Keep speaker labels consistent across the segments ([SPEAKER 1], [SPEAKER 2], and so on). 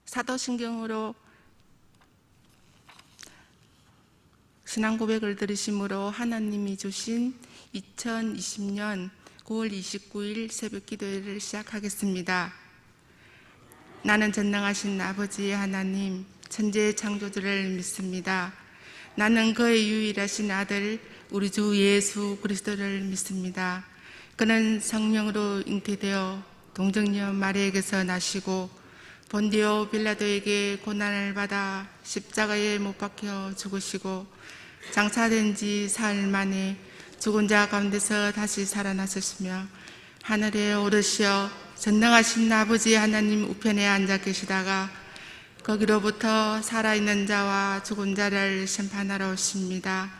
[SPEAKER 1] 사도신경으로 신앙 고백을 들으심으로 하나님이 주신 2020년 9월 29일 새벽 기도회를 시작하겠습니다. 나는 전능하신 아버지의 하나님, 천지의 창조주를 믿습니다. 나는 그의 유일하신 아들 우리 주 예수 그리스도를 믿습니다. 그는 성령으로 잉태되어 동정녀 마리아에게서 나시고 본디오 빌라도에게 고난을 받아 십자가에 못 박혀 죽으시고 장사된 지 사흘 만에 죽은 자 가운데서 다시 살아나셨으며 하늘에 오르시어 전능하신 아버지 하나님 우편에 앉아 계시다가 거기로부터 살아있는 자와 죽은 자를 심판하러 오십니다.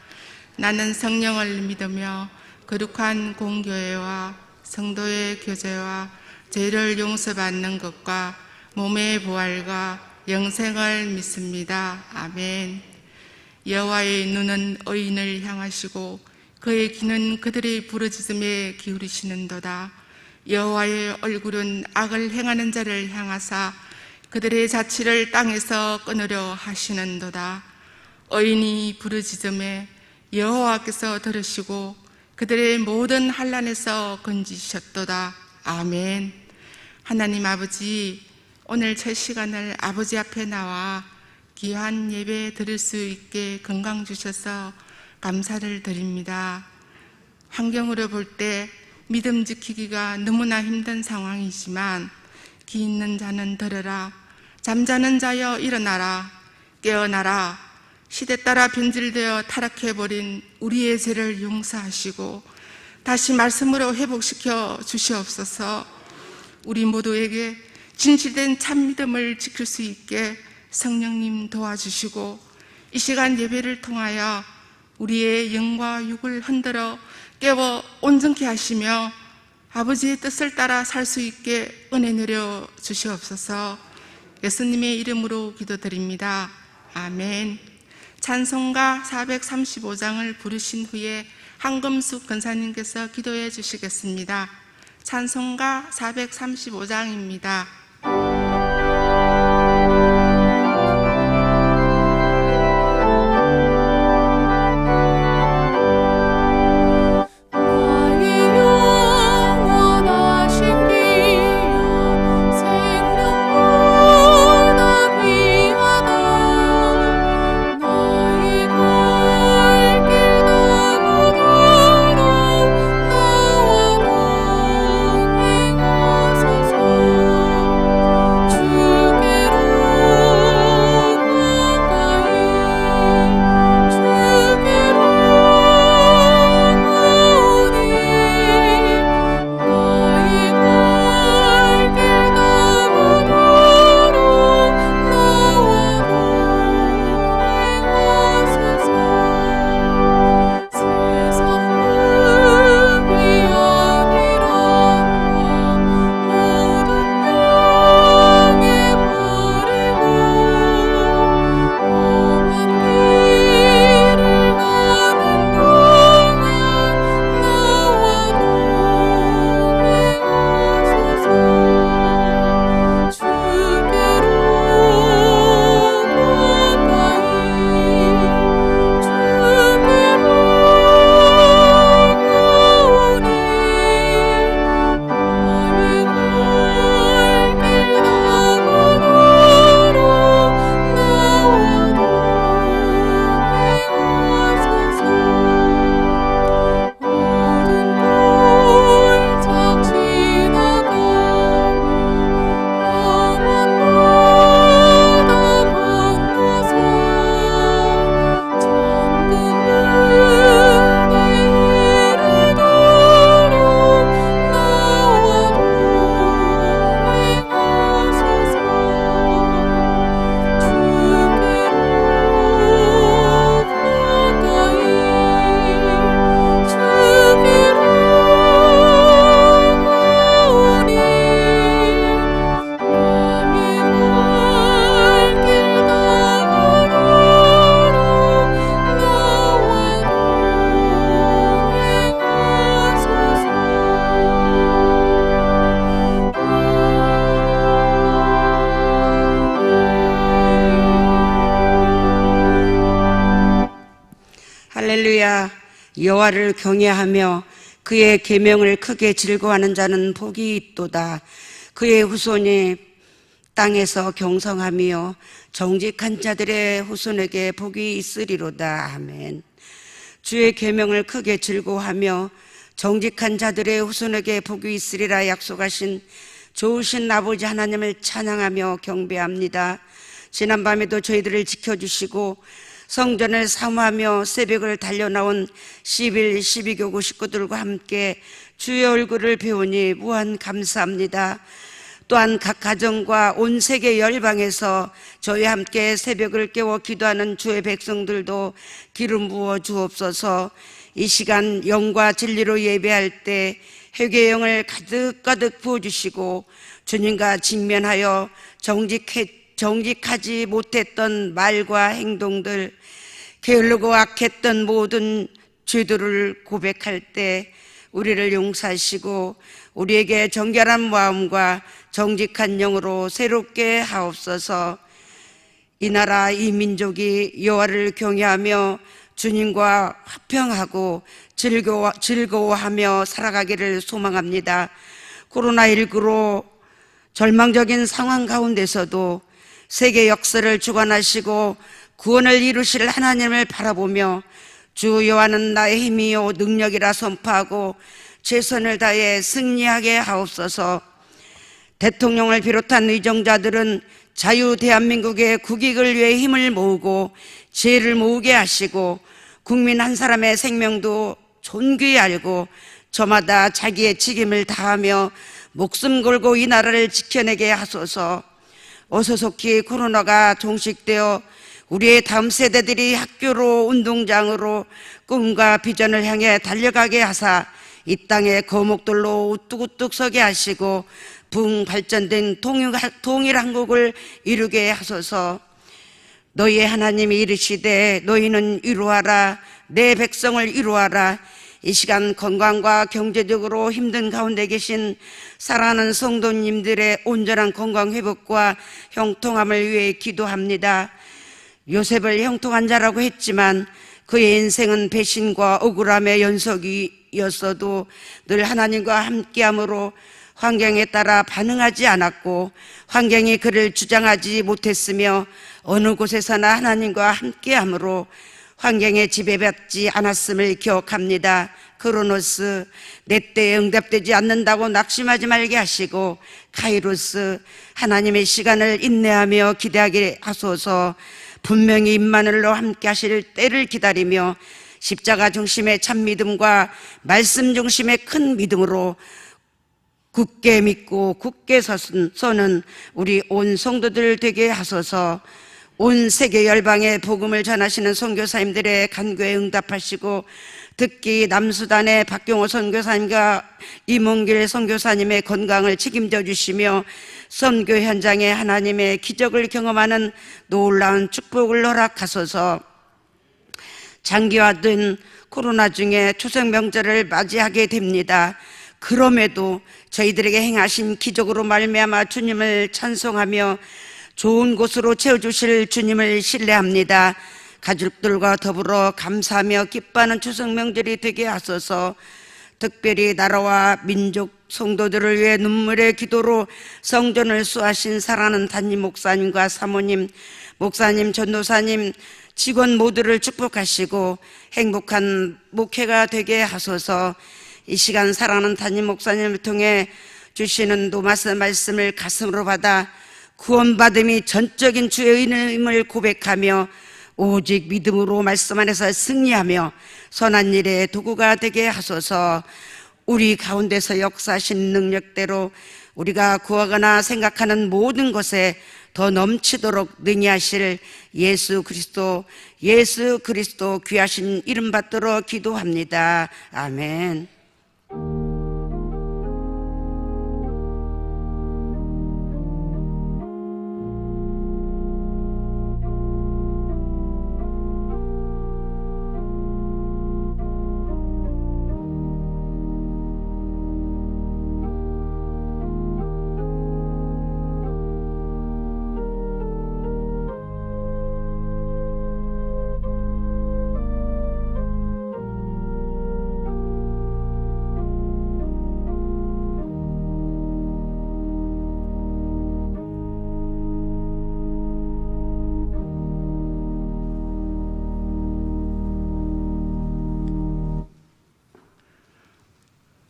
[SPEAKER 1] 나는 성령을 믿으며 거룩한 공교회와 성도의 교제와 죄를 용서받는 것과 몸의 부활과 영생을 믿습니다. 아멘. 여호와의 눈은 의인을 향하시고 그의 귀는 그들의 부르짖음에 기울이시는도다. 여호와의 얼굴은 악을 행하는 자를 향하사 그들의 자취를 땅에서 끊으려 하시는도다. 의인이 부르짖음에 여호와께서 들으시고 그들의 모든 환난에서 건지셨도다. 아멘. 하나님 아버지, 오늘 첫 시간을 아버지 앞에 나와 귀한 예배 드릴 수 있게 건강 주셔서 감사를 드립니다. 환경으로 볼 때 믿음 지키기가 너무나 힘든 상황이지만 기 있는 자는 들으라, 잠자는 자여 일어나라, 깨어나라. 시대 따라 변질되어 타락해버린 우리의 죄를 용서하시고 다시 말씀으로 회복시켜 주시옵소서. 우리 모두에게 진실된 참믿음을 지킬 수 있게 성령님 도와주시고 이 시간 예배를 통하여 우리의 영과 육을 흔들어 깨워 온전케 하시며 아버지의 뜻을 따라 살 수 있게 은혜 내려 주시옵소서. 예수님의 이름으로 기도드립니다. 아멘. 찬송가 435장을 부르신 후에 한금숙 권사님께서 기도해 주시겠습니다. 찬송가 435장입니다.
[SPEAKER 2] 여호와를 경외하며 그의 계명을 크게 즐거워하는 자는 복이 있도다. 그의 후손이 땅에서 경성하며 정직한 자들의 후손에게 복이 있으리로다. 아멘. 주의 계명을 크게 즐거워하며 정직한 자들의 후손에게 복이 있으리라 약속하신 좋으신 아버지 하나님을 찬양하며 경배합니다. 지난밤에도 저희들을 지켜주시고 성전을 사모하며 새벽을 달려나온 11, 12교구 식구들과 함께 주의 얼굴을 배우니 무한 감사합니다. 또한 각 가정과 온 세계 열방에서 저희와 함께 새벽을 깨워 기도하는 주의 백성들도 기름 부어 주옵소서. 이 시간 영과 진리로 예배할 때 회개의 영을 가득가득 부어주시고 주님과 직면하여 정직하지 못했던 말과 행동들, 게으르고 악했던 모든 죄들을 고백할 때 우리를 용서하시고 우리에게 정결한 마음과 정직한 영으로 새롭게 하옵소서. 이 나라 이 민족이 여호와를 경외하며 주님과 화평하고 즐거워하며 살아가기를 소망합니다. 코로나19로 절망적인 상황 가운데서도 세계 역사를 주관하시고 구원을 이루실 하나님을 바라보며 주 여호와는 나의 힘이요 능력이라 선포하고 최선을 다해 승리하게 하옵소서. 대통령을 비롯한 의정자들은 자유 대한민국의 국익을 위해 힘을 모으고 지혜를 모으게 하시고 국민 한 사람의 생명도 존귀히 알고 저마다 자기의 책임을 다하며 목숨 걸고 이 나라를 지켜내게 하소서. 어서 속히 코로나가 종식되어 우리의 다음 세대들이 학교로 운동장으로 꿈과 비전을 향해 달려가게 하사 이 땅에 거목돌로 우뚝우뚝 서게 하시고 붕 발전된 통일 한국을 이루게 하소서. 너희의 하나님이 이르시되 너희는 이루하라, 내 백성을 이루하라. 이 시간 건강과 경제적으로 힘든 가운데 계신 사랑하는 성도님들의 온전한 건강 회복과 형통함을 위해 기도합니다. 요셉을 형통한 자라고 했지만 그의 인생은 배신과 억울함의 연속이었어도 늘 하나님과 함께함으로 환경에 따라 반응하지 않았고 환경이 그를 주장하지 못했으며 어느 곳에서나 하나님과 함께함으로 환경에 지배받지 않았음을 기억합니다. 크로노스, 내 때에 응답되지 않는다고 낙심하지 말게 하시고 카이로스, 하나님의 시간을 인내하며 기대하게 하소서. 분명히 임마누엘로 함께 하실 때를 기다리며 십자가 중심의 참 믿음과 말씀 중심의 큰 믿음으로 굳게 믿고 굳게 서는 우리 온 성도들 되게 하소서. 온 세계 열방에 복음을 전하시는 선교사님들의 간구에 응답하시고 특히 남수단의 박경호 선교사님과 이몽길 선교사님의 건강을 책임져 주시며 선교 현장에 하나님의 기적을 경험하는 놀라운 축복을 허락하소서. 장기화된 코로나 중에 추석 명절을 맞이하게 됩니다. 그럼에도 저희들에게 행하신 기적으로 말미암아 주님을 찬송하며 좋은 곳으로 채워주실 주님을 신뢰합니다. 가족들과 더불어 감사하며 기뻐하는 추석 명절이 되게 하소서. 특별히 나라와 민족 성도들을 위해 눈물의 기도로 성전을 수하신 사랑하는 담임 목사님과 사모님, 목사님, 전도사님, 직원 모두를 축복하시고 행복한 목회가 되게 하소서. 이 시간 사랑하는 담임 목사님을 통해 주시는 노마스 말씀을 가슴으로 받아 구원받음이 전적인 주의 은혜임을 고백하며 오직 믿음으로 말씀 안에서 승리하며 선한 일의 도구가 되게 하소서. 우리 가운데서 역사하신 능력대로 우리가 구하거나 생각하는 모든 것에 더 넘치도록 능히 하실 예수 그리스도 귀하신 이름 받들어 기도합니다. 아멘.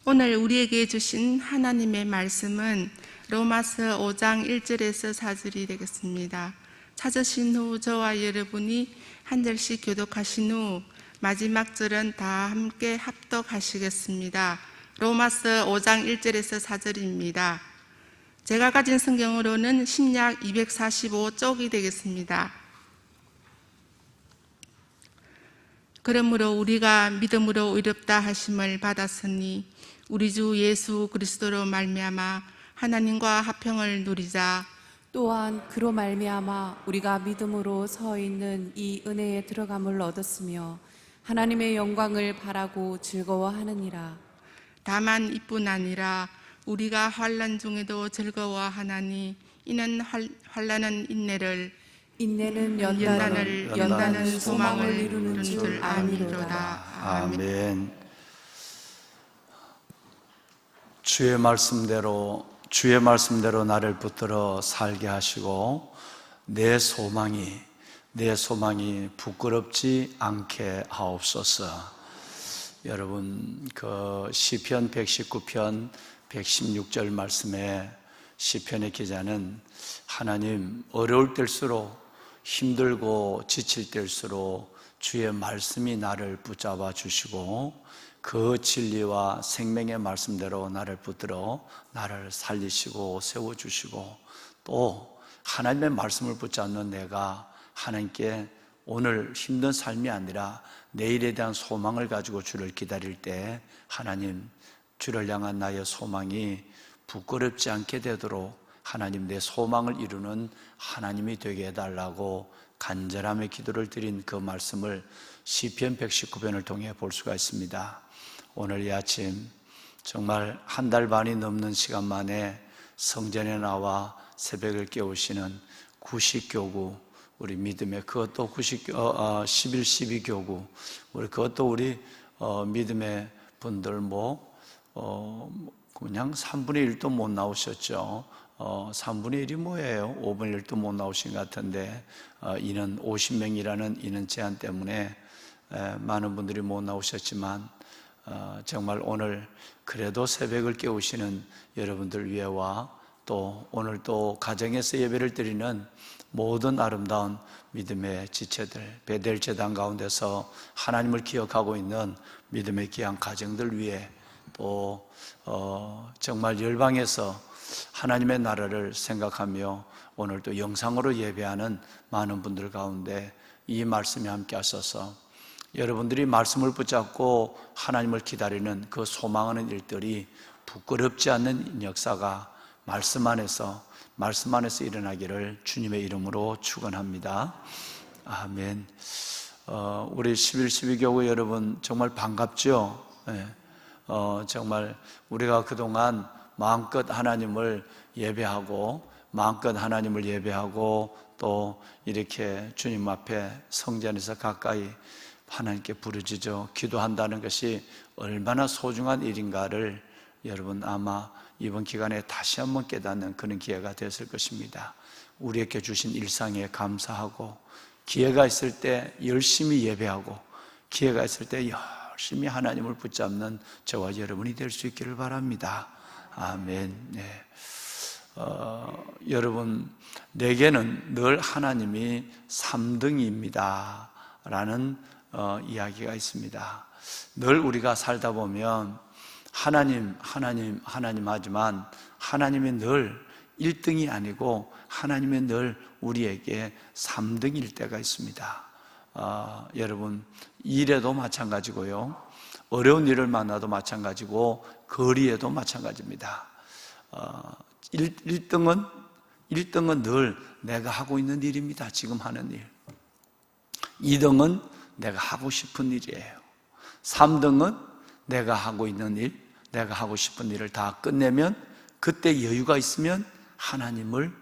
[SPEAKER 1] 오늘 우리에게 주신 하나님의 말씀은 로마서 5장 1절에서 4절이 되겠습니다. 찾으신 후 저와 여러분이 한 절씩 교독하신 후 마지막 절은 다 함께 합독하시겠습니다. 로마서 5장 1절에서 4절입니다. 제가 가진 성경으로는 신약 245쪽이 되겠습니다. 그러므로 우리가 믿음으로 의롭다 하심을 받았으니 우리 주 예수 그리스도로 말미암아 하나님과 화평을 누리자.
[SPEAKER 3] 또한 그로 말미암아 우리가 믿음으로 서 있는 이 은혜에 들어감을 얻었으며 하나님의 영광을 바라고 즐거워하느니라.
[SPEAKER 1] 다만 이뿐 아니라 우리가 환난 중에도 즐거워하나니 이는 환난은 인내를,
[SPEAKER 3] 인내는
[SPEAKER 1] 연단을, 연단은 소망을 이루는 줄
[SPEAKER 3] 아미로다.
[SPEAKER 1] 아미로다. 아멘.
[SPEAKER 4] 아멘. 주의 말씀대로 나를 붙들어 살게 하시고 내 소망이 부끄럽지 않게 하옵소서. 여러분, 그 시편 119편 116절 말씀에 시편의 기자는 하나님, 어려울 때일수록, 힘들고 지칠 때일수록 주의 말씀이 나를 붙잡아 주시고 그 진리와 생명의 말씀대로 나를 붙들어 나를 살리시고 세워주시고, 또 하나님의 말씀을 붙잡는 내가 하나님께 오늘 힘든 삶이 아니라 내일에 대한 소망을 가지고 주를 기다릴 때 하나님, 주를 향한 나의 소망이 부끄럽지 않게 되도록 하나님, 내 소망을 이루는 하나님이 되게 해달라고 간절함의 기도를 드린 그 말씀을 시편 119편을 통해 볼 수가 있습니다. 오늘 이 아침 정말 한 달 반이 넘는 시간 만에 성전에 나와 새벽을 깨우시는 구식교구, 우리 믿음의 그것도 11.12교구, 우리 그것도 우리 믿음의 분들 그냥 3분의 1도 못 나오셨죠. 3분의 1이 뭐예요? 5분의 1도 못 나오신 것 같은데 인원 50명이라는 인원 제한 때문에 많은 분들이 못 나오셨지만 정말 오늘 그래도 새벽을 깨우시는 여러분들 위해와 또 오늘 또 가정에서 예배를 드리는 모든 아름다운 믿음의 지체들, 베델 제단 가운데서 하나님을 기억하고 있는 믿음의 귀한 가정들 위해, 또 정말 열방에서 하나님의 나라를 생각하며 오늘 또 영상으로 예배하는 많은 분들 가운데 이 말씀이 함께 하셔서 여러분들이 말씀을 붙잡고 하나님을 기다리는 그 소망하는 일들이 부끄럽지 않는 역사가 말씀 안에서 일어나기를 주님의 이름으로 축원합니다. 아멘. 우리 11.12교구 여러분 정말 반갑죠? 네. 정말 우리가 그동안 마음껏 하나님을 예배하고 또 이렇게 주님 앞에 성전에서 가까이 하나님께 부르짖어 기도한다는 것이 얼마나 소중한 일인가를 여러분 아마 이번 기간에 다시 한번 깨닫는 그런 기회가 되었을 것입니다. 우리에게 주신 일상에 감사하고, 기회가 있을 때 열심히 예배하고, 기회가 있을 때 열심히 하나님을 붙잡는 저와 여러분이 될 수 있기를 바랍니다. 아멘. 네. 여러분, 내게는 늘 하나님이 3등입니다 라는 이야기가 있습니다. 늘 우리가 살다 보면 하나님 하지만 하나님이 늘 1등이 아니고 하나님이 늘 우리에게 3등일 때가 있습니다. 여러분, 일에도 마찬가지고요, 어려운 일을 만나도 마찬가지고, 거리에도 마찬가지입니다. 1등은 늘 내가 하고 있는 일입니다. 지금 하는 일. 2등은 내가 하고 싶은 일이에요. 3등은 내가 하고 있는 일, 내가 하고 싶은 일을 다 끝내면, 그때 여유가 있으면 하나님을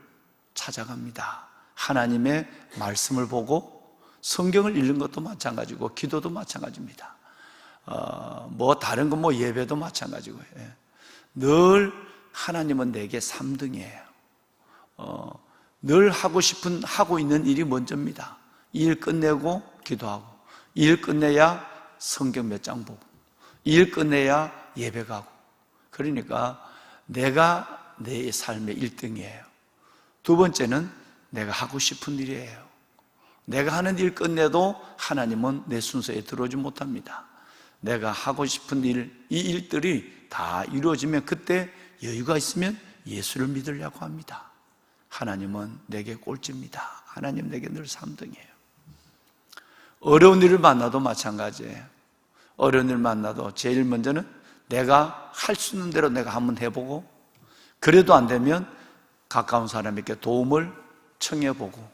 [SPEAKER 4] 찾아갑니다. 하나님의 말씀을 보고 성경을 읽는 것도 마찬가지고 기도도 마찬가지입니다. 다른 건 예배도 마찬가지고, 늘 하나님은 내게 3등이에요. 늘 하고 있는 일이 먼저입니다. 일 끝내고 기도하고, 일 끝내야 성경 몇 장 보고, 일 끝내야 예배 가고, 그러니까 내가 내 삶의 1등이에요. 두 번째는 내가 하고 싶은 일이에요. 내가 하는 일 끝내도 하나님은 내 순서에 들어오지 못합니다. 내가 하고 싶은 일, 이 일들이 다 이루어지면 그때 여유가 있으면 예수를 믿으려고 합니다. 하나님은 내게 꼴찌입니다. 하나님 내게 늘 3등이에요. 어려운 일을 만나도 마찬가지예요. 어려운 일을 만나도 제일 먼저는 내가 할 수 있는 대로 내가 한번 해보고, 그래도 안 되면 가까운 사람에게 도움을 청해보고,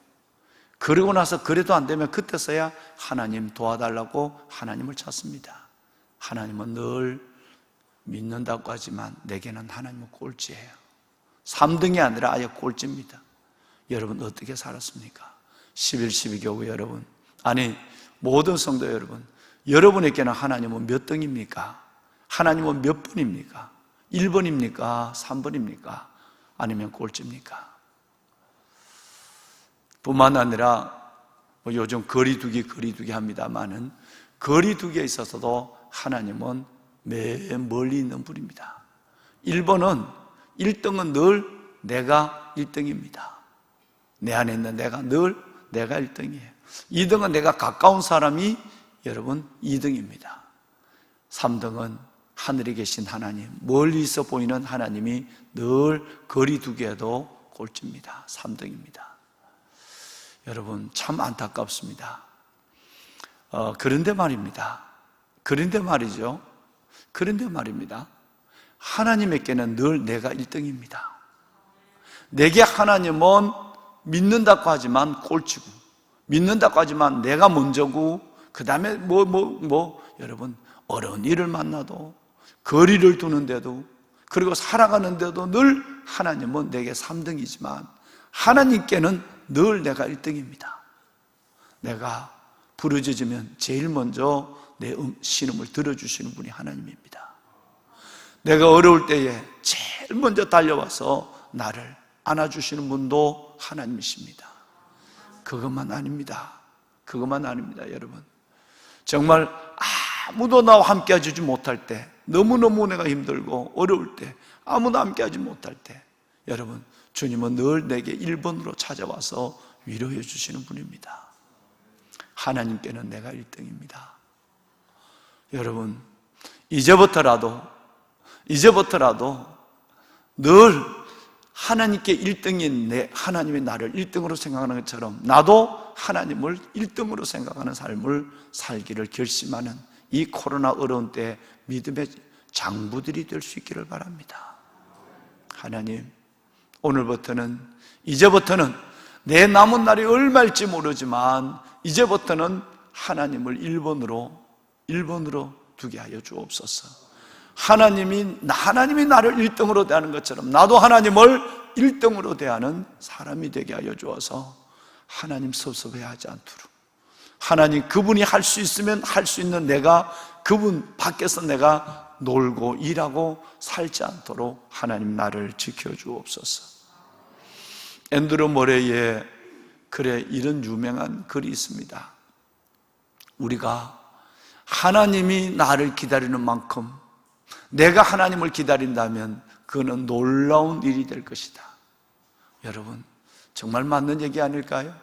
[SPEAKER 4] 그러고 나서 그래도 안 되면 그때서야 하나님 도와달라고 하나님을 찾습니다. 하나님은 늘 믿는다고 하지만 내게는 하나님은 꼴찌예요. 3등이 아니라 아예 꼴찌입니다. 여러분 어떻게 살았습니까? 11, 12교구 여러분, 아니 모든 성도 여러분, 여러분에게는 하나님은 몇 등입니까? 하나님은 몇 번입니까? 1번입니까? 3번입니까? 아니면 꼴찌입니까? 뿐만 아니라 요즘 거리두기 합니다만은 거리두기에 있어서도 하나님은 맨 멀리 있는 분입니다. 1번은 1등은 늘 내가 1등입니다. 내 안에 있는 내가 늘 내가 1등이에요. 2등은 내가 가까운 사람이 여러분 2등입니다. 3등은 하늘에 계신 하나님, 멀리 있어 보이는 하나님이 늘 거리두기에도 꼴찌입니다. 3등입니다. 여러분 참 안타깝습니다. 그런데 말입니다. 그런데 말입니다. 하나님에게는 늘 내가 1등입니다. 내게 하나님은 믿는다고 하지만 꼴찌고, 믿는다고 하지만 내가 먼저고, 그 다음에 여러분 어려운 일을 만나도, 거리를 두는데도, 그리고 살아가는데도 늘 하나님은 내게 3등이지만 하나님께는 늘 내가 1등입니다. 내가 부르짖으면 제일 먼저 내 신음을 들어주시는 분이 하나님입니다. 내가 어려울 때에 제일 먼저 달려와서 나를 안아주시는 분도 하나님이십니다. 그것만 아닙니다. 여러분. 정말 아무도 나와 함께 하지 못할 때, 너무너무 내가 힘들고 어려울 때, 아무도 함께 하지 못할 때, 여러분 주님은 늘 내게 1번으로 찾아와서 위로해 주시는 분입니다. 하나님께는 내가 1등입니다. 여러분 이제부터라도 늘 하나님께 1등인 하나님이 나를 1등으로 생각하는 것처럼 나도 하나님을 1등으로 생각하는 삶을 살기를 결심하는 이 코로나 어려운 때 믿음의 장부들이 될 수 있기를 바랍니다. 하나님, 이제부터는 내 남은 날이 얼마일지 모르지만 이제부터는 하나님을 1번으로 두게 하여 주옵소서. 하나님이 나를 1등으로 대하는 것처럼 나도 하나님을 1등으로 대하는 사람이 되게 하여 주어서 하나님 섭섭해하지 않도록, 하나님 그분이 할 수 있으면 할 수 있는 내가 그분 밖에서 내가 놀고 일하고 살지 않도록 하나님 나를 지켜주옵소서. 앤드루 모레이의 글에 이런 유명한 글이 있습니다. 우리가 하나님이 나를 기다리는 만큼 내가 하나님을 기다린다면 그는 놀라운 일이 될 것이다. 여러분 정말 맞는 얘기 아닐까요?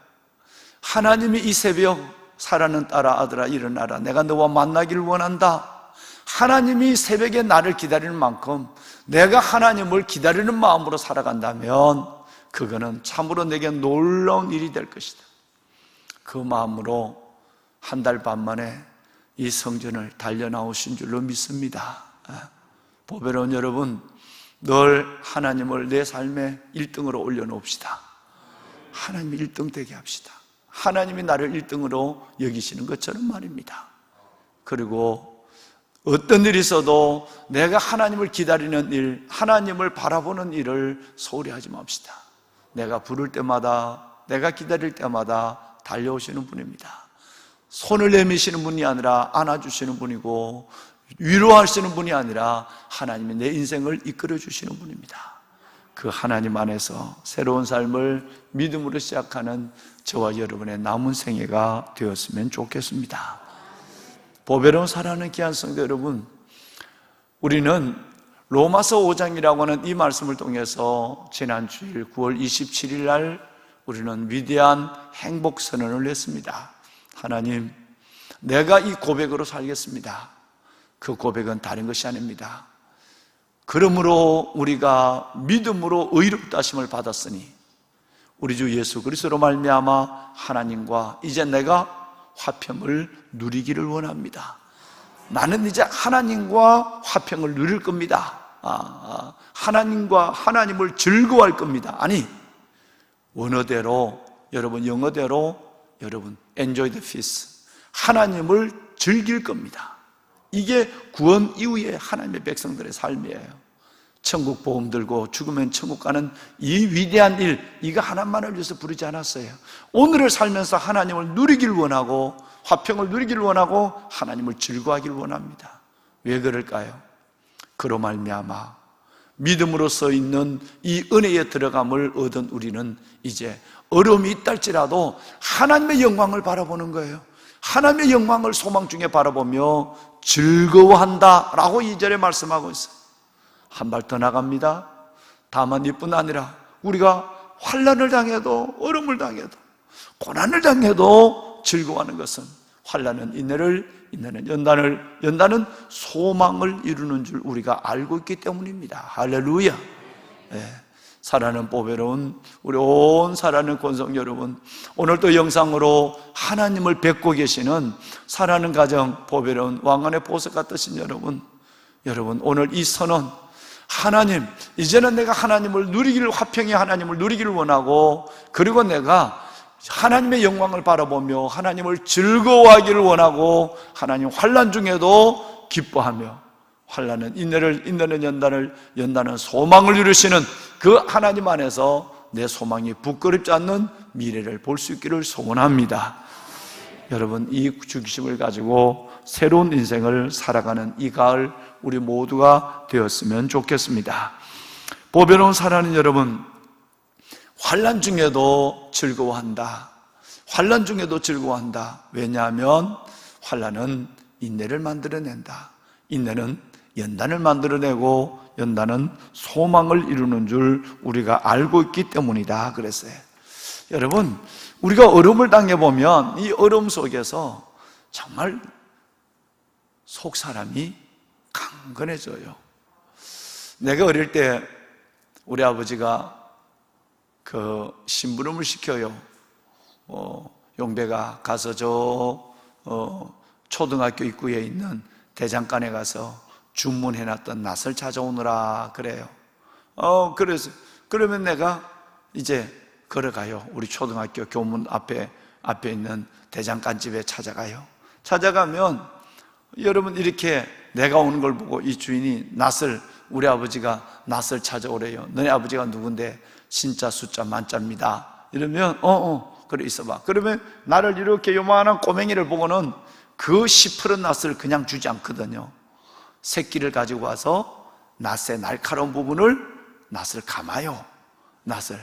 [SPEAKER 4] 하나님이 이 새벽 사랑하는 딸아 아들아 일어나라, 내가 너와 만나기를 원한다. 하나님이 새벽에 나를 기다리는 만큼 내가 하나님을 기다리는 마음으로 살아간다면 그거는 참으로 내게 놀라운 일이 될 것이다. 그 마음으로 한 달 반 만에 이 성전을 달려나오신 줄로 믿습니다. 보배로운 여러분, 늘 하나님을 내 삶의 1등으로 올려놓읍시다. 하나님이 1등 되게 합시다. 하나님이 나를 1등으로 여기시는 것처럼 말입니다. 그리고 어떤 일이 있어도 내가 하나님을 기다리는 일, 하나님을 바라보는 일을 소홀히 하지 맙시다. 내가 부를 때마다, 내가 기다릴 때마다 달려오시는 분입니다. 손을 내미시는 분이 아니라 안아주시는 분이고, 위로하시는 분이 아니라 하나님이 내 인생을 이끌어 주시는 분입니다. 그 하나님 안에서 새로운 삶을 믿음으로 시작하는 저와 여러분의 남은 생애가 되었으면 좋겠습니다. 보배로운 사랑하는 귀한 성도 여러분, 우리는 로마서 5장이라고 하는 이 말씀을 통해서 지난 주일 9월 27일 날 우리는 위대한 행복 선언을 했습니다. 하나님, 내가 이 고백으로 살겠습니다. 그 고백은 다른 것이 아닙니다. 그러므로 우리가 믿음으로 의롭다 하심을 받았으니 우리 주 예수 그리스도로 말미암아 하나님과 이제 내가 화평을 누리기를 원합니다. 나는 이제 하나님과 화평을 누릴 겁니다. 하나님과 하나님을 즐거워할 겁니다. 아니, 원어대로, 여러분 영어대로 여러분 enjoy the feast, 하나님을 즐길 겁니다. 이게 구원 이후에 하나님의 백성들의 삶이에요. 천국 보험 들고 죽으면 천국 가는 이 위대한 일, 이거 하나만을 위해서 부르지 않았어요. 오늘을 살면서 하나님을 누리길 원하고 화평을 누리길 원하고 하나님을 즐거워하길 원합니다. 왜 그럴까요? 그로 말미암아 믿음으로써 있는 이 은혜에 들어감을 얻은 우리는 이제 어려움이 있다 할지라도 하나님의 영광을 바라보는 거예요. 하나님의 영광을 소망 중에 바라보며 즐거워한다라고 2절에 말씀하고 있어요. 한 발 더 나갑니다. 다만 이뿐 아니라 우리가 환난을 당해도, 어려움을 당해도, 고난을 당해도 즐거워하는 것은 환난은 인내를, 인내는 연단을, 연단은 소망을 이루는 줄 우리가 알고 있기 때문입니다. 할렐루야. 네. 사랑하는 보배로운 우리 온 사랑하는 권성 여러분, 오늘도 영상으로 하나님을 뵙고 계시는 사랑하는 가정, 보배로운 왕관의 보석 같으신 여러분, 오늘 이 선언, 하나님, 이제는 내가 하나님을 누리기를, 화평의 하나님을 누리기를 원하고, 그리고 내가 하나님의 영광을 바라보며 하나님을 즐거워하기를 원하고, 하나님 환난 중에도 기뻐하며, 환난은 인내를, 인내는 연단을, 연단은 소망을 이루시는 그 하나님 안에서 내 소망이 부끄럽지 않는 미래를 볼 수 있기를 소원합니다. 여러분, 이 주기심을 가지고 새로운 인생을 살아가는 이 가을 우리 모두가 되었으면 좋겠습니다. 보배로운 사랑하는 여러분, 환난 중에도 즐거워한다. 환난 중에도 즐거워한다. 왜냐하면 환난은 인내를 만들어낸다. 인내는 연단을 만들어내고 연단은 소망을 이루는 줄 우리가 알고 있기 때문이다 그랬어요. 여러분, 우리가 어려움을 당해보면 이 어려움 속에서 정말 속 사람이 강건해져요. 내가 어릴 때 우리 아버지가 그 심부름을 시켜요. 용배가 가서 초등학교 입구에 있는 대장간에 가서 주문해놨던 낫을 찾아오느라 그래요. 그러면 내가 이제 걸어가요. 우리 초등학교 교문 앞에 있는 대장간 집에 찾아가요. 찾아가면 여러분, 이렇게 내가 오는 걸 보고 이 주인이 우리 아버지가 낫을 찾아오래요. 너네 아버지가 누군데? 신자 숫자 만자입니다. 이러면 그래 있어봐. 그러면 나를 이렇게 요만한 꼬맹이를 보고는 그 시퍼런 낫을 그냥 주지 않거든요. 새끼를 가지고 와서 낫의 날카로운 부분을 낫을 감아요. 낫을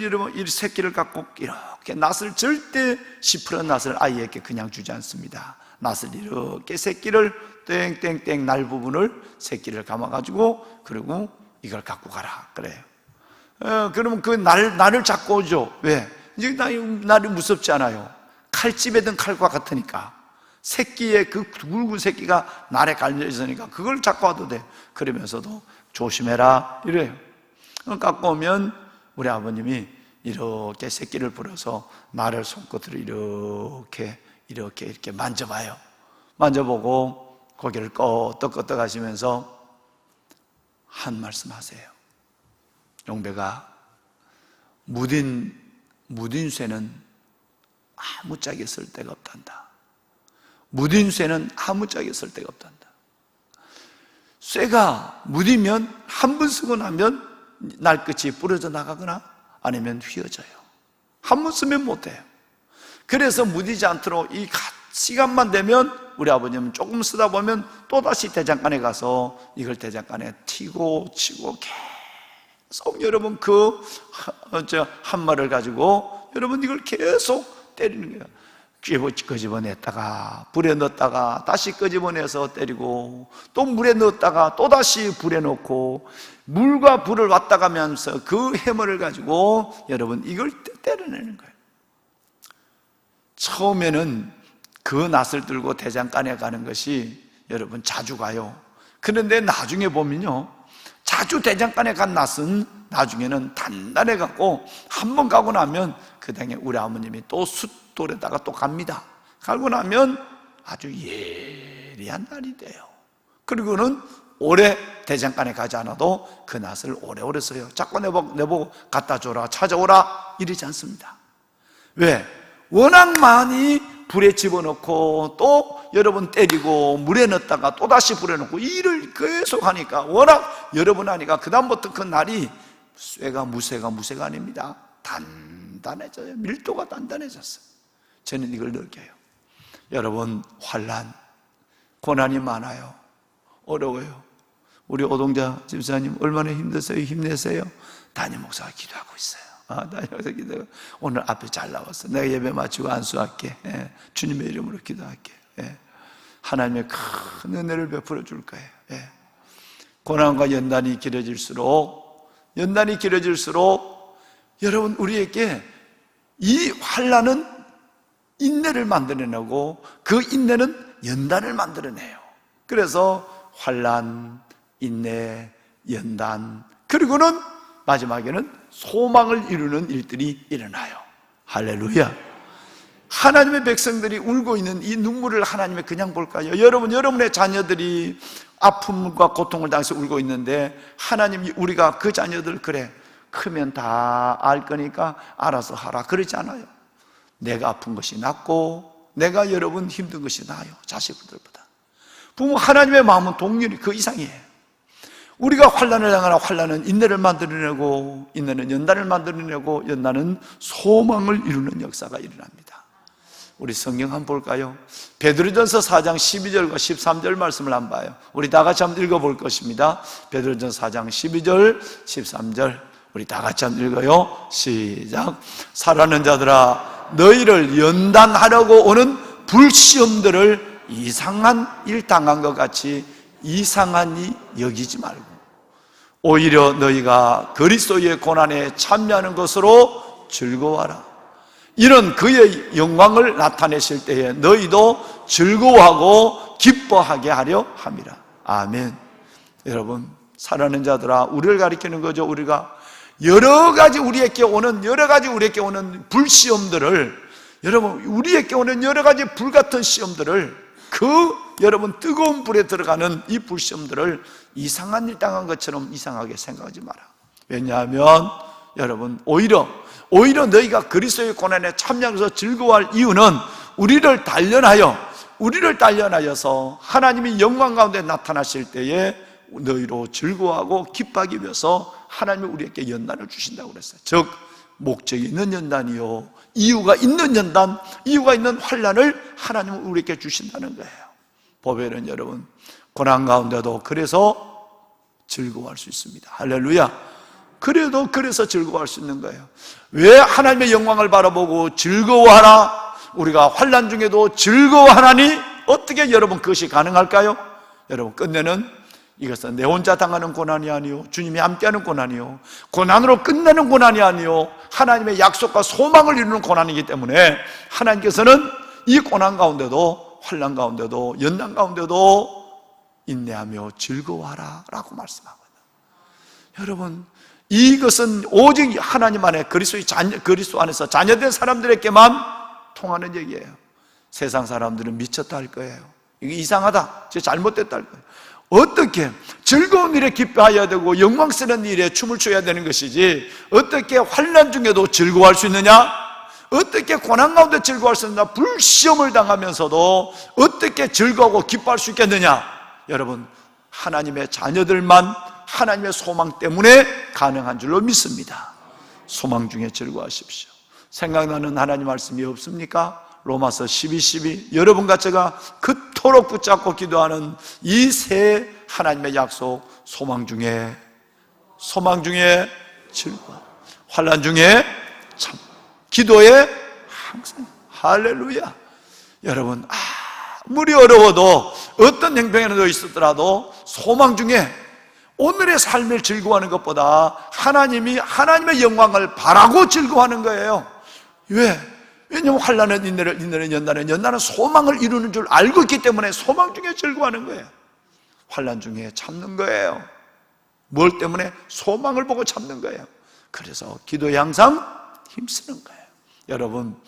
[SPEAKER 4] 이러면 이 새끼를 갖고 이렇게 낫을, 절대 시퍼런 낫을 아이에게 그냥 주지 않습니다. 낫을 이렇게 새끼를 땡땡땡 날 부분을 새끼를 감아가지고 그리고 이걸 갖고 가라 그래요. 그러면 그 날을 잡고 오죠. 왜? 이제 날이 무섭지 않아요. 칼집에 든 칼과 같으니까. 새끼의 그 굵은 새끼가 날에 갈려 있으니까 그걸 잡고 와도 돼. 그러면서도 조심해라 이래요. 갖고 오면 우리 아버님이 이렇게 새끼를 불어서 날을 손끝으로 이렇게 만져봐요. 만져보고 고개를 끄덕끄덕 하시면서 한 말씀 하세요. 용배가 무딘 쇠는 아무짝에 쓸 데가 없단다. 무딘 쇠는 아무짝에 쓸 데가 없단다. 쇠가 무디면 한 번 쓰고 나면 날끝이 부러져 나가거나 아니면 휘어져요. 한 번 쓰면 못해요. 그래서 무디지 않도록 이 시간만 되면 우리 아버님은 조금 쓰다 보면 또다시 대장간에 가서 이걸 대장간에 치고 계속 여러분 한 말을 가지고 여러분 이걸 계속 때리는 거예요. 끄집어냈다가 불에 넣었다가 다시 끄집어내서 때리고 또 물에 넣었다가 또다시 불에 넣고 물과 불을 왔다 가면서 그 해물을 가지고 여러분 이걸 때려내는 거예요. 처음에는 그 낫을 들고 대장간에 가는 것이 여러분 자주 가요. 그런데 나중에 보면요, 자주 대장간에 간 낫은 나중에는 단단해 갖고 한 번 가고 나면 그 당에 우리 아버님이 또 숫돌에다가 또 갑니다. 가고 나면 아주 예리한 날이 돼요. 그리고는 오래 대장간에 가지 않아도 그 낫을 오래오래 써요. 자꾸 내보고 갖다 줘라, 찾아오라 이러지 않습니다. 왜? 워낙 많이 불에 집어넣고 또 여러분 때리고 물에 넣었다가 또다시 불에 넣고 일을 계속 하니까 워낙 여러 번 하니까 그 다음부터 그 날이 쇠가 무쇠가 아닙니다. 단단해져요. 밀도가 단단해졌어요. 저는 이걸 느껴요. 여러분, 환난, 고난이 많아요. 어려워요. 우리 오동자 집사님 얼마나 힘드세요? 힘내세요. 담임 목사가 기도하고 있어요. 담임 목사가 기도하고 오늘 앞에 잘 나왔어. 내가 예배 마치고 안수할게. 주님의 이름으로 기도할게. 하나님의 큰 은혜를 베풀어 줄 거예요. 고난과 연단이 길어질수록 여러분, 우리에게 이 환난은 인내를 만들어내고 그 인내는 연단을 만들어내요. 그래서 환난, 인내, 연단, 그리고는 마지막에는 소망을 이루는 일들이 일어나요. 할렐루야. 하나님의 백성들이 울고 있는 이 눈물을 하나님이 그냥 볼까요? 여러분의 자녀들이 아픔과 고통을 당해서 울고 있는데 하나님이 우리가 그 자녀들 그래 크면 다 알 거니까 알아서 하라 그러지 않아요. 내가 아픈 것이 낫고 내가 여러분 힘든 것이 나아요. 자식들보다. 부모 하나님의 마음은 동률이 그 이상이에요. 우리가 환난을 당하나 환난은 인내를 만들어내고 인내는 연단을 만들어내고 연단은 소망을 이루는 역사가 일어납니다. 우리 성경 한번 볼까요? 베드로전서 4장 12절과 13절 말씀을 한번 봐요. 우리 다 같이 한번 읽어볼 것입니다. 베드로전서 4장 12절 13절 우리 다 같이 한번 읽어요. 시작. 사랑하는 자들아, 너희를 연단하려고 오는 불시험들을 이상한 일 당한 것 같이 이상하니 여기지 말고 오히려 너희가 그리스도의 고난에 참여하는 것으로 즐거워하라. 이런 그의 영광을 나타내실 때에 너희도 즐거워하고 기뻐하게 하려 함이라. 아멘. 여러분, 사랑하는 자들아, 우리를 가리키는 거죠. 우리가 여러 가지 우리에게 오는 불시험들을, 여러분, 우리에게 오는 여러 가지 불같은 시험들을, 여러분 뜨거운 불에 들어가는 이 불시험들을 이상한 일 당한 것처럼 이상하게 생각하지 마라. 왜냐하면 여러분, 오히려 너희가 그리스도의 고난에 참여해서 즐거워할 이유는 우리를 단련하여서 하나님이 영광 가운데 나타나실 때에 너희로 즐거워하고 기뻐하기 위해서 하나님이 우리에게 연단을 주신다고 그랬어요. 즉 목적이 있는 연단이요, 이유가 있는 연단, 이유가 있는 환난을 하나님은 우리에게 주신다는 거예요. 보배는 여러분, 고난 가운데도 그래서 즐거워할 수 있습니다. 할렐루야. 그래서 즐거워할 수 있는 거예요. 왜 하나님의 영광을 바라보고 즐거워하라, 우리가 환난 중에도 즐거워하나니 어떻게 여러분 그것이 가능할까요? 여러분, 끝내는 이것은 내 혼자 당하는 고난이 아니요, 주님이 함께하는 고난이요, 고난으로 끝내는 고난이 아니요, 하나님의 약속과 소망을 이루는 고난이기 때문에 하나님께서는 이 고난 가운데도, 환난 가운데도, 연단 가운데도 인내하며 즐거워하라 라고 말씀하거든요. 여러분, 이것은 오직 하나님 안에 그리스도 안에서 자녀된 사람들에게만 통하는 얘기예요. 세상 사람들은 미쳤다 할 거예요. 이게 이상하다, 잘못됐다 할 거예요. 어떻게 즐거운 일에 기뻐해야 되고 영광스러운 일에 춤을 춰야 되는 것이지, 어떻게 환난 중에도 즐거워할 수 있느냐? 어떻게 고난 가운데 즐거워할 수 있느냐? 불시험을 당하면서도 어떻게 즐거워하고 기뻐할 수 있겠느냐? 여러분, 하나님의 자녀들만 하나님의 소망 때문에 가능한 줄로 믿습니다. 소망 중에 즐거워하십시오. 생각나는 하나님 말씀이 없습니까? 로마서 12:12. 여러분과 제가 그토록 붙잡고 기도하는 이 세 하나님의 약속, 소망 중에 즐거워, 환난 중에 참, 기도에 항상, 할렐루야, 여러분, 아무리 어려워도 어떤 형편에도 있었더라도 소망 중에 오늘의 삶을 즐거워하는 것보다 하나님의 영광을 바라고 즐거워하는 거예요. 왜? 왜냐하면 환난은 인내를 연단은 소망을 이루는 줄 알고 있기 때문에 소망 중에 즐거워하는 거예요. 환난 중에 참는 거예요. 뭘 때문에? 소망을 보고 참는 거예요. 그래서 기도에 항상 힘쓰는 거예요. 여러분,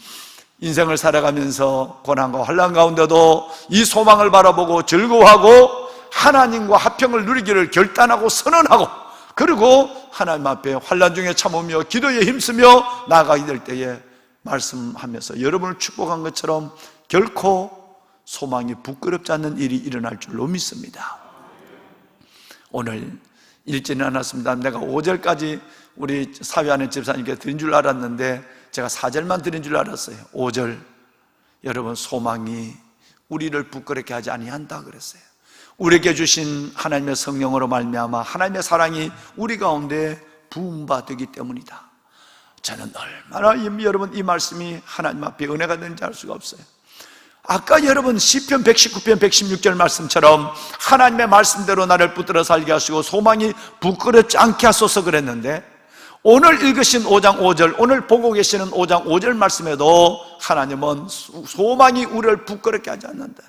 [SPEAKER 4] 인생을 살아가면서 고난과 환난 가운데도 이 소망을 바라보고 즐거워하고 하나님과 화평을 누리기를 결단하고 선언하고, 그리고 하나님 앞에 환난 중에 참으며 기도에 힘쓰며 나아가게 될 때에 말씀하면서 여러분을 축복한 것처럼 결코 소망이 부끄럽지 않는 일이 일어날 줄로 믿습니다. 오늘 읽지는 않았습니다. 내가 5절까지 우리 사회하는 집사님께 드린 줄 알았는데 제가 4절만 드린 줄 알았어요. 5절, 여러분, 소망이 우리를 부끄럽게 하지 아니한다 그랬어요. 우리에게 주신 하나님의 성령으로 말미암아 하나님의 사랑이 우리 가운데 부음받기 때문이다. 저는 얼마나 여러분 이 말씀이 하나님 앞에 은혜가 되는지 알 수가 없어요. 아까 여러분 시편 119편 116절 말씀처럼 하나님의 말씀대로 나를 붙들어 살게 하시고 소망이 부끄럽지 않게 하소서 그랬는데, 오늘 읽으신 5장 5절, 오늘 보고 계시는 5장 5절 말씀에도 하나님은 소망이 우리를 부끄럽게 하지 않는다.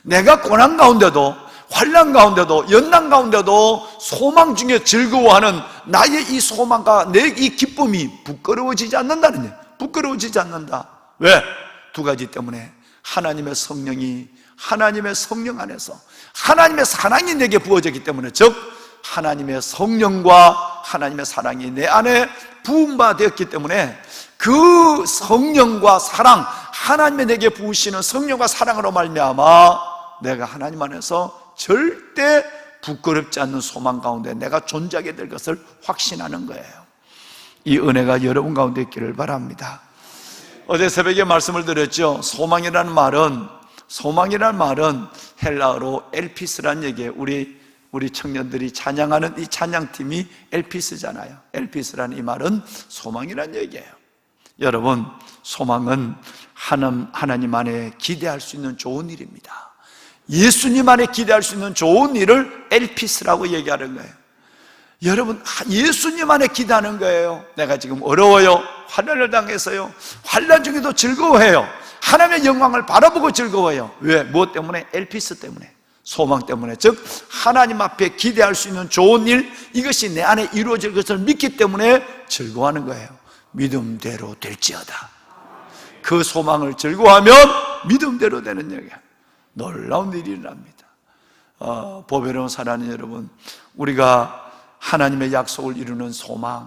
[SPEAKER 4] 내가 고난 가운데도, 환난 가운데도, 연난 가운데도 소망 중에 즐거워하는 나의 이 소망과 내 이 기쁨이 부끄러워지지 않는다는 거예요. 부끄러워지지 않는다. 왜? 두 가지 때문에. 하나님의 성령이, 하나님의 성령 안에서 하나님의 사랑이 내게 부어졌기 때문에, 즉 하나님의 성령과 하나님의 사랑이 내 안에 부음받았기 때문에, 그 성령과 사랑, 하나님의 내게 부으시는 성령과 사랑으로 말미암아 내가 하나님 안에서 절대 부끄럽지 않는 소망 가운데 내가 존재하게 될 것을 확신하는 거예요. 이 은혜가 여러분 가운데 있기를 바랍니다. 어제 새벽에 말씀을 드렸죠. 소망이라는 말은 헬라어로 엘피스라는 얘기예요. 우리 청년들이 찬양하는 이 찬양팀이 엘피스잖아요. 엘피스라는 이 말은 소망이라는 얘기예요. 여러분, 소망은 하나님 안에 기대할 수 있는 좋은 일입니다. 예수님 안에 기대할 수 있는 좋은 일을 엘피스라고 얘기하는 거예요. 여러분, 예수님 안에 기대하는 거예요. 내가 지금 어려워요, 환난을 당해서요, 환난 중에도 즐거워해요, 하나님의 영광을 바라보고 즐거워요. 왜? 무엇 때문에? 엘피스 때문에, 소망 때문에. 즉 하나님 앞에 기대할 수 있는 좋은 일, 이것이 내 안에 이루어질 것을 믿기 때문에 즐거워하는 거예요. 믿음대로 될지어다. 그 소망을 즐거워하면 믿음대로 되는 얘기야. 놀라운 일이 일어납니다. 보배로운 사랑하는 여러분, 우리가 하나님의 약속을 이루는 소망,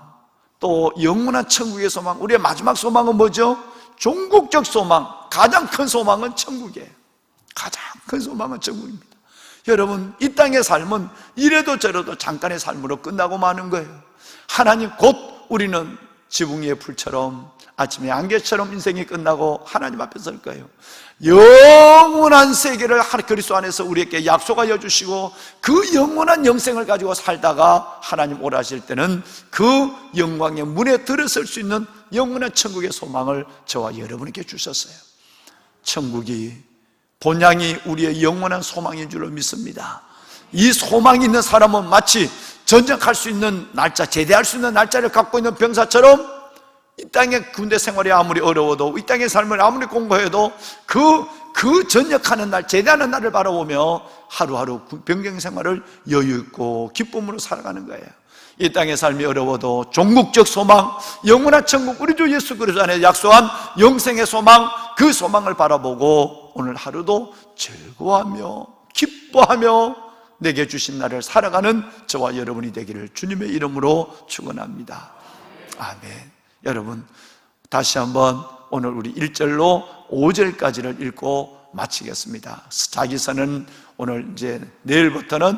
[SPEAKER 4] 또 영원한 천국의 소망, 우리의 마지막 소망은 뭐죠? 종국적 소망, 가장 큰 소망은 천국이에요. 가장 큰 소망은 천국입니다. 여러분, 이 땅의 삶은 이래도 저래도 잠깐의 삶으로 끝나고 마는 거예요. 하나님 곧 우리는 지붕 위의 풀처럼 아침의 안개처럼 인생이 끝나고 하나님 앞에 설 거예요. 영원한 세계를 그리스도 안에서 우리에게 약속하여 주시고, 그 영원한 영생을 가지고 살다가 하나님 오라실 때는 그 영광의 문에 들어설 수 있는 영원한 천국의 소망을 저와 여러분에게 주셨어요. 천국이 본향이 우리의 영원한 소망인 줄로 믿습니다. 이 소망이 있는 사람은 마치 전쟁할 수 있는 날짜, 제대할 수 있는 날짜를 갖고 있는 병사처럼 이 땅의 군대 생활이 아무리 어려워도, 이 땅의 삶을 아무리 공부해도 그 전역하는 날, 제대하는 날을 바라보며 하루하루 병경 생활을 여유 있고 기쁨으로 살아가는 거예요. 이 땅의 삶이 어려워도 종국적 소망, 영원한 천국, 우리 주 예수 그리스도 안에 약속한 영생의 소망, 그 소망을 바라보고 오늘 하루도 즐거워하며 기뻐하며 내게 주신 날을 살아가는 저와 여러분이 되기를 주님의 이름으로 축원합니다. 아멘. 여러분, 다시 한번 오늘 우리 1절로 5절까지를 읽고 마치겠습니다. 자기서는 오늘 이제 내일부터는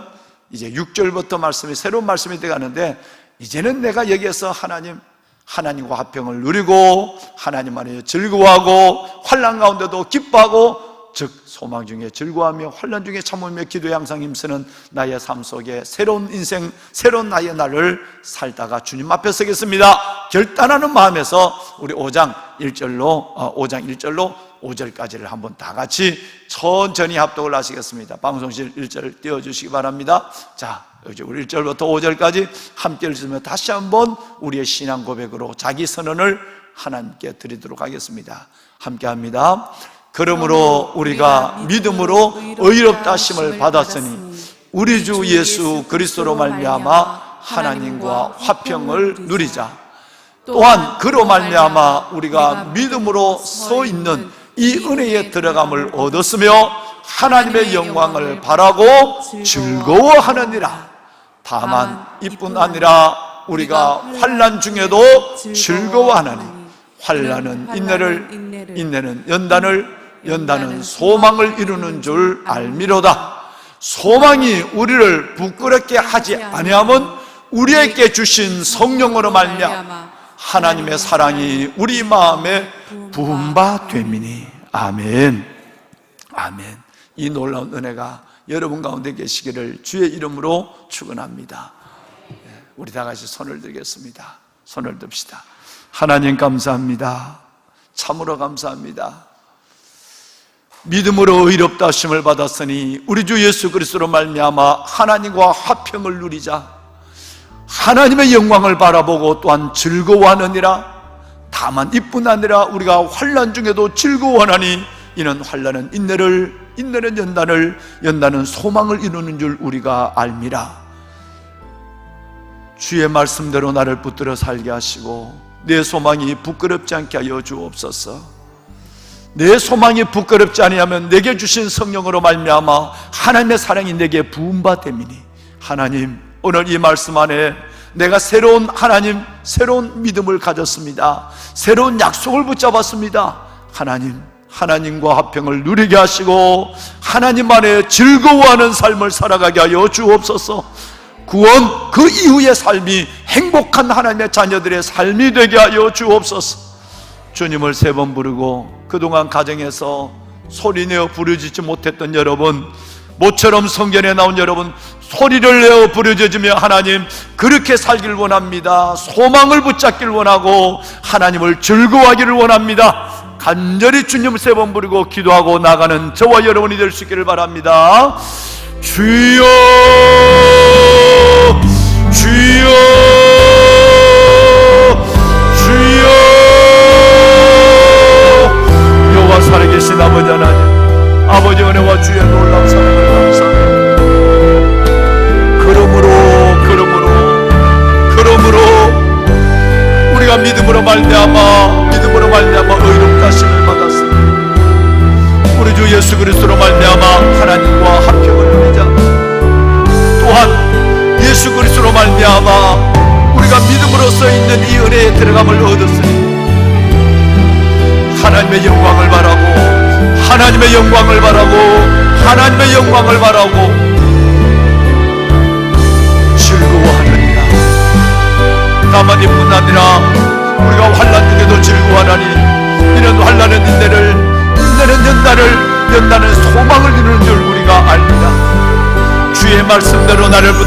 [SPEAKER 4] 이제 6절부터 말씀이 새로운 말씀이 되어가는데, 이제는 내가 여기에서 하나님과 화평을 누리고 하나님 안에 즐거워하고 환난 가운데도 기뻐하고, 즉 소망 중에 즐거워하며 환난 중에 참으며 기도에 항상 힘쓰는 나의 삶 속에 새로운 인생, 새로운 나의 날을 살다가 주님 앞에 서겠습니다 결단하는 마음에서 우리 5장 1절로 5절까지를 한번 다 같이 천천히 합독을 하시겠습니다. 방송실 1절 띄워주시기 바랍니다. 자, 우리 1절부터 5절까지 함께 읽으며 다시 한번 우리의 신앙 고백으로 자기 선언을 하나님께 드리도록 하겠습니다. 함께 합니다. 그러므로 우리가 믿음으로 의롭다 하심을 받았으니 우리 주 예수 그리스도로 말미암아 하나님과 화평을 누리자. 또한 그로 말미암아 우리가 믿음으로 서 있는 이 은혜에 들어감을 얻었으며 하나님의 영광을 바라고 즐거워하느니라. 다만 이뿐 아니라 우리가 환난 중에도 즐거워하나니 환난은 인내를, 인내는 연단을, 연단은 소망을 이루는 줄 알미로다. 소망이 우리를 부끄럽게 하지 아니하면 우리에게 주신 성령으로 말미암아 하나님의 사랑이 우리 마음에 부은 바 됨이니. 아멘. 아멘. 이 놀라운 은혜가 여러분 가운데 계시기를 주의 이름으로 축원합니다. 우리 다 같이 손을 들겠습니다. 손을 듭시다. 하나님 감사합니다. 참으로 감사합니다. 믿음으로 의롭다 하심을 받았으니 우리 주 예수 그리스도로 말미암아 하나님과 화평을 누리자. 하나님의 영광을 바라보고 또한 즐거워하느니라. 다만 이뿐 아니라 우리가 환난 중에도 즐거워하나니 이는 환난은 인내를, 인내는 연단을, 연단은 소망을 이루는 줄 우리가 알미라. 주의 말씀대로 나를 붙들어 살게 하시고 내 소망이 부끄럽지 않게 하여 주옵소서. 내 소망이 부끄럽지 아니하면 내게 주신 성령으로 말미암아 하나님의 사랑이 내게 부은 바 됨이니. 하나님, 오늘 이 말씀 안에 내가 새로운 하나님, 새로운 믿음을 가졌습니다. 새로운 약속을 붙잡았습니다. 하나님, 하나님과 화평을 누리게 하시고 하나님 안에 즐거워하는 삶을 살아가게 하여 주옵소서. 구원 그 이후의 삶이 행복한 하나님의 자녀들의 삶이 되게 하여 주옵소서. 주님을 3번 부르고 그동안 가정에서 소리내어 부르짖지 못했던 여러분, 모처럼 성전에 나온 여러분, 소리를 내어 부르짖으며 하나님 그렇게 살길 원합니다. 소망을 붙잡길 원하고 하나님을 즐거워하기를 원합니다. 간절히 주님을 3번 부르고 기도하고 나가는 저와 여러분이 될 수 있기를 바랍니다. 주여, 주여, 주여. 여호와 살아계신 아버지 하나님, 아버지 은혜와 주의 놀라운 사랑을 감사합니다. 그러므로 우리가 믿음으로 말미암아 의롭다 하심을 받았습니다. 우리 주 예수 그리스도로 말미암아 하나님과 화평을 누리자. 또한 예수 그리스도로 말미암아 우리가 믿음으로 써 있는 이 은혜에 들어감을 얻었으니 하나님의 영광을 바라고, 하나님의 영광을 바라고, 하나님의 영광을 바라고 즐거워하느니라. 다만 이뿐 아니라 우리가 환난 중에도 즐거워하나니 이는 환난은 인내를, 인내는 연단을, 연단은 소망을 이루는 줄 우리가 압니다. 주의 말씀대로 나를 붙들어